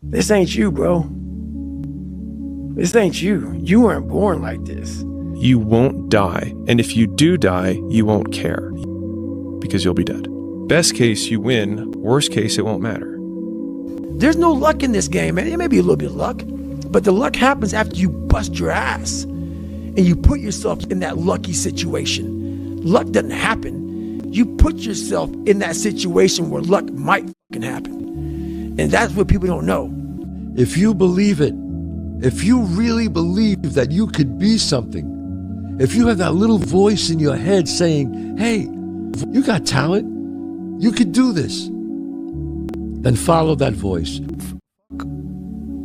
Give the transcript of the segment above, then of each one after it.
This ain't you, bro. This ain't you. You weren't born like this. You won't die. And if you do die, you won't care because you'll be dead. Best case, you win. Worst case, it won't matter. There's no luck in this game, man. It may be a little bit of luck, but the luck happens after you bust your ass and you put yourself in that lucky situation. Luck doesn't happen. You put yourself in that situation where luck might fucking happen. And that's what people don't know. If you believe it, if you really believe that you could be something, if you have that little voice in your head saying, hey, you got talent, you could do this, then follow that voice.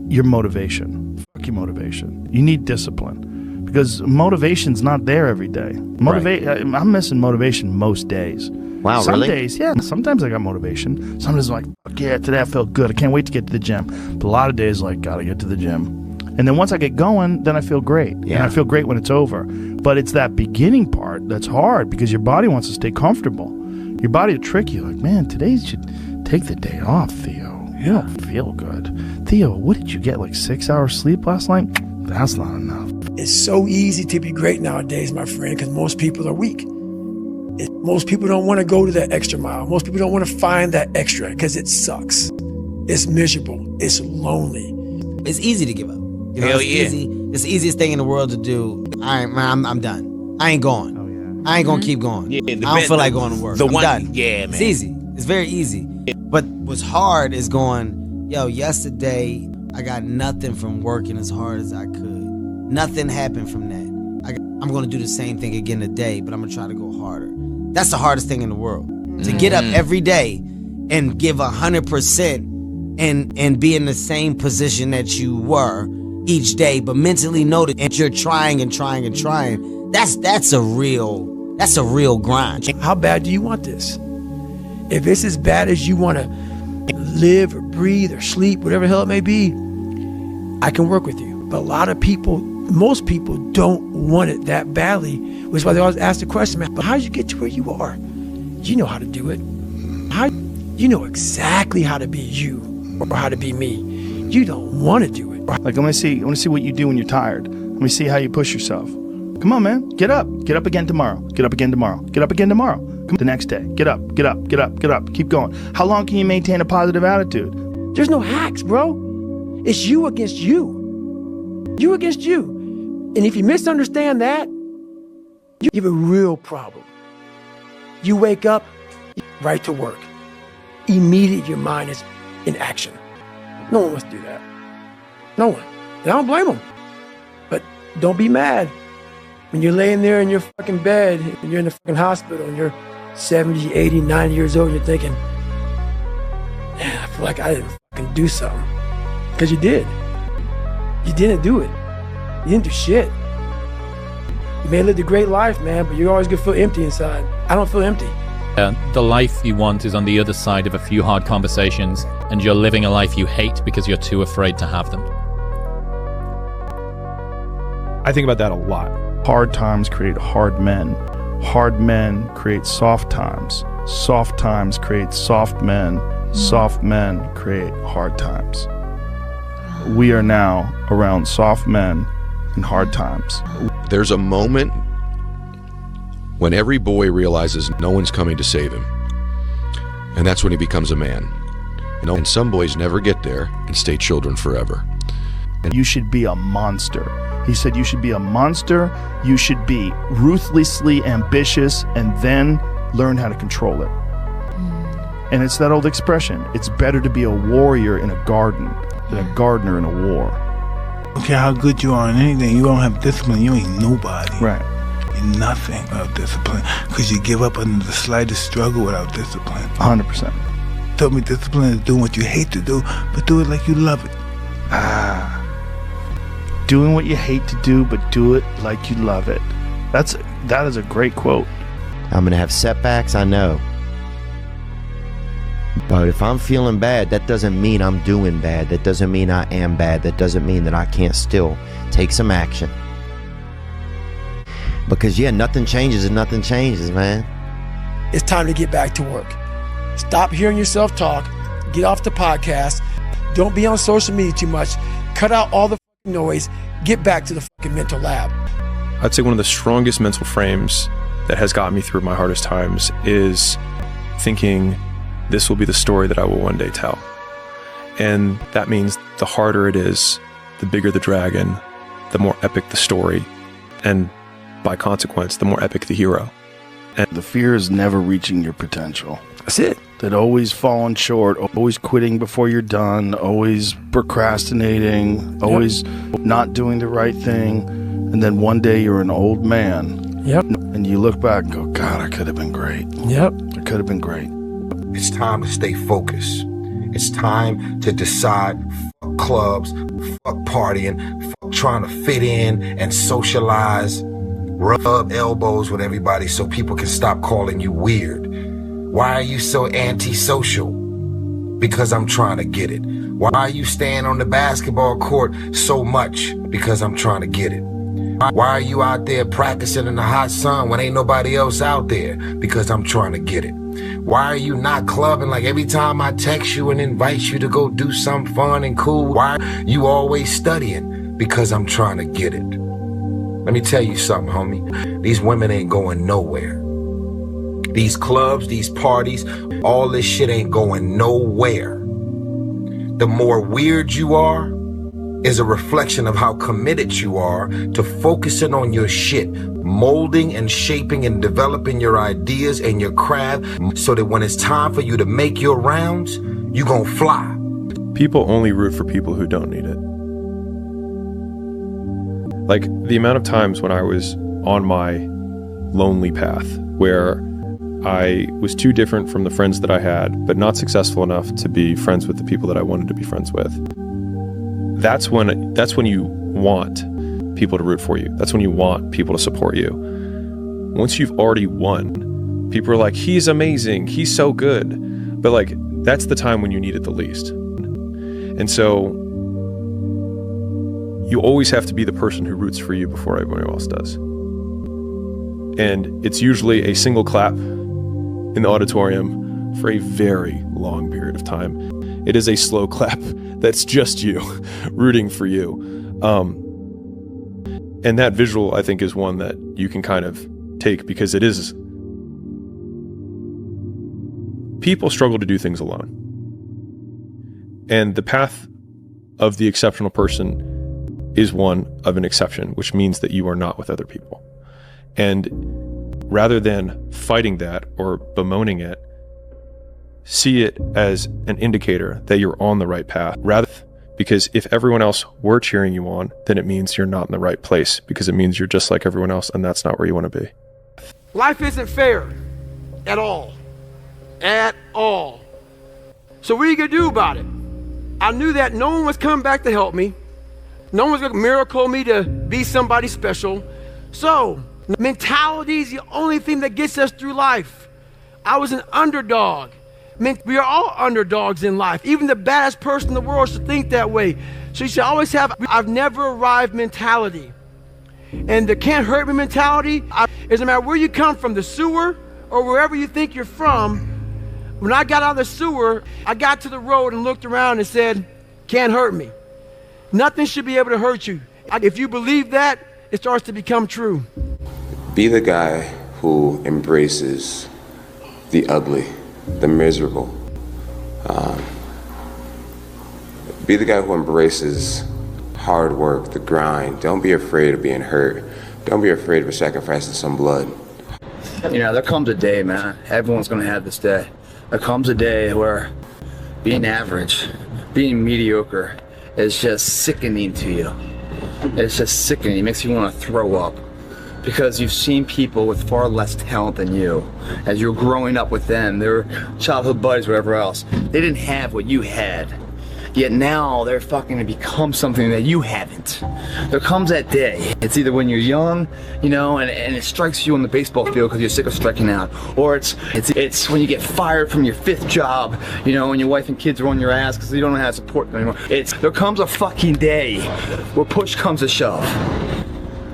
Your motivation. Fuck your motivation. You need discipline because motivation's not there every day. I'm missing motivation most days. Wow, Some really? days, yeah. Sometimes I got motivation. Sometimes I'm like, fuck yeah, today I felt good. I can't wait to get to the gym. But a lot of days, like, gotta get to the gym. And then once I get going, then I feel great. Yeah. And I feel great when it's over. But it's that beginning part that's hard because your body wants to stay comfortable. Your body will trick you. Like, man, today you should take the day off, Theo. You don't feel good. Theo, what did you get, like 6 hours sleep last night? That's not enough. It's so easy to be great nowadays, my friend, because most people are weak. Most people don't want to go to that extra mile. Most people don't want to find that extra because it sucks. It's miserable. It's lonely. It's easy to give up. You know, Hell it's easy. It's the easiest thing in the world to do. I'm done. I ain't going. Oh, yeah. I ain't gonna keep going. Yeah, I don't feel like going to work. I'm done. Yeah, man. It's easy. It's very easy. But what's hard is going, yesterday I got nothing from working as hard as I could. Nothing happened from that. I'm gonna do the same thing again today, but I'm gonna try to go harder. That's the hardest thing in the world. To get up every day and give 100% and be in the same position that you were each day, but mentally know that you're trying and trying and trying. That's a real grind. How bad do you want this? If it's as bad as you want to live or breathe or sleep, whatever the hell it may be, I can work with you. But a lot of people, most people don't want it that badly, which is why they always ask the question, man, but how did you get to where you are? You know how to do it. You know exactly how to be you or how to be me. You don't want to do it. Like, I want to see what you do when you're tired. Let me see how you push yourself. Come on, man. Get up. Get up again tomorrow. Get up again tomorrow. Get up again tomorrow. Come the next day. Get up. Get up. Get up. Get up. Keep going. How long can you maintain a positive attitude? There's no hacks, bro. It's you against you. You against you. And if you misunderstand that, you have a real problem. You wake up, right to work. Immediately your mind is in action. No one wants to do that. No one. And I don't blame them. But don't be mad when you're laying there in your fucking bed and you're in the fucking hospital and you're 70, 80, 90 years old and you're thinking, man, I feel like I didn't fucking do something. Because you did. You didn't do it. You didn't do shit. You may have lived a great life, man, but you're always gonna feel empty inside. I don't feel empty. The life you want is on the other side of a few hard conversations, and you're living a life you hate because you're too afraid to have them. I think about that a lot. Hard times create hard men. Hard men create soft times. Soft times create soft men. Soft men create hard times. We are now around soft men and hard times. There's a moment when every boy realizes no one's coming to save him. And that's when he becomes a man. And some boys never get there and stay children forever. And you should be a monster. He said you should be a monster, you should be ruthlessly ambitious, and then learn how to control it. And it's that old expression, it's better to be a warrior in a garden than a gardener in a war. I don't care how good you are in anything, you don't have discipline, you ain't nobody. Right. You're nothing without discipline, because you give up under the slightest struggle without discipline. 100%. Told me discipline is doing what you hate to do, but do it like you love it. Doing what you hate to do, but do it like you love it. That is a great quote. I'm going to have setbacks, I know. But if I'm feeling bad, that doesn't mean I'm doing bad. That doesn't mean I am bad. That doesn't mean that I can't still take some action. Because, nothing changes and nothing changes, man. It's time to get back to work. Stop hearing yourself talk. Get off the podcast. Don't be on social media too much. Cut out all the noise. Get back to the fucking mental lab. I'd say one of the strongest mental frames that has gotten me through my hardest times is thinking this will be the story that I will one day tell. And that means the harder it is, the bigger the dragon, the more epic the story, and by consequence, the more epic the hero. And the fear is never reaching your potential. That's it. That always falling short, always quitting before you're done, always procrastinating, always not doing the right thing. And then one day you're an old man. Yep. And you look back and go, God, I could have been great. Yep. I could have been great. It's time to stay focused. It's time to decide, fuck clubs, fuck partying, fuck trying to fit in and socialize, rub elbows with everybody so people can stop calling you weird. Why are you so antisocial? Because I'm trying to get it. Why are you staying on the basketball court so much? Because I'm trying to get it. Why are you out there practicing in the hot sun when ain't nobody else out there? Because I'm trying to get it. Why are you not clubbing like every time I text you and invite you to go do something fun and cool? Why are you always studying? Because I'm trying to get it. Let me tell you something, homie. These women ain't going nowhere. These clubs, these parties, all this shit ain't going nowhere. The more weird you are is a reflection of how committed you are to focusing on your shit, molding and shaping and developing your ideas and your craft so that when it's time for you to make your rounds, you gon' fly. People only root for people who don't need it. Like the amount of times when I was on my lonely path where I was too different from the friends that I had, but not successful enough to be friends with the people that I wanted to be friends with. That's when you want people to root for you. That's when you want people to support you. Once you've already won, people are like, he's amazing, he's so good. But like, that's the time when you need it the least. And so you always have to be the person who roots for you before everyone else does. And it's usually a single clap in the auditorium for a very long period of time. It is a slow clap that's just you rooting for you. And that visual, I think, is one that you can kind of take because it is. People struggle to do things alone. And the path of the exceptional person is one of an exception, which means that you are not with other people. And rather than fighting that or bemoaning it, see it as an indicator that you're on the right path. Because if everyone else were cheering you on, then it means you're not in the right place, because it means you're just like everyone else, and that's not where you want to be. Life isn't fair at all. At all. So what are you going to do about it? I knew that no one was coming back to help me. No one was going to miracle me to be somebody special. So mentality is the only thing that gets us through life. I was an underdog. We are all underdogs in life. Even the baddest person in the world should think that way. So you should always have I've never arrived mentality. And the can't hurt me mentality, it doesn't matter where you come from, the sewer or wherever you think you're from. When I got out of the sewer, I got to the road and looked around and said, can't hurt me. Nothing should be able to hurt you. If you believe that, it starts to become true. Be the guy who embraces the ugly, the miserable. Be the guy who embraces hard work, the grind. Don't be afraid of being hurt. Don't be afraid of sacrificing some blood. You know, there comes a day, man. Everyone's gonna have this day. There comes a day where being average, being mediocre is just sickening to you. It's just sickening. It makes you want to throw up. Because you've seen people with far less talent than you. As you're growing up with them, their childhood buddies, whatever else, they didn't have what you had. Yet now they're fucking to become something that you haven't. There comes that day. It's either when you're young, you know, and it strikes you on the baseball field because you're sick of striking out, or it's when you get fired from your 5th job, you know, and your wife and kids are on your ass because you don't know how to support them anymore. There comes a fucking day where push comes to shove.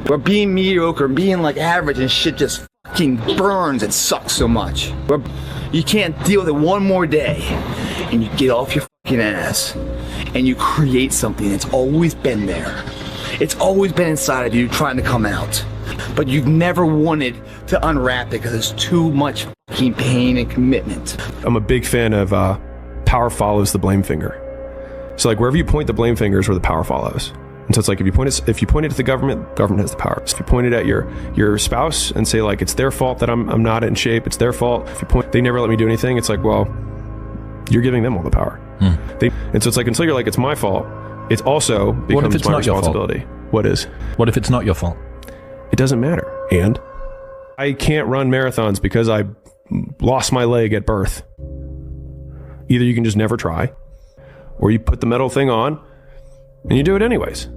Where being mediocre, being like average and shit just fucking burns and sucks so much. Where you can't deal with it one more day and you get off your ass and you create something that's always been there. It's always been inside of you trying to come out. But you've never wanted to unwrap it because it's too much fucking pain and commitment. I'm a big fan of power follows the blame finger. So like wherever you point the blame finger is where the power follows. And so it's like if you point it at the government has the power. So if you point it at your spouse and say like it's their fault that I'm not in shape, it's their fault. If you point they never let me do anything, it's like, well, you're giving them all the power. And so it's like until you're like it's my fault, it also becomes my responsibility. What is? What if it's not your fault? It doesn't matter. And I can't run marathons because I lost my leg at birth. Either you can just never try, or you put the metal thing on and you do it anyways.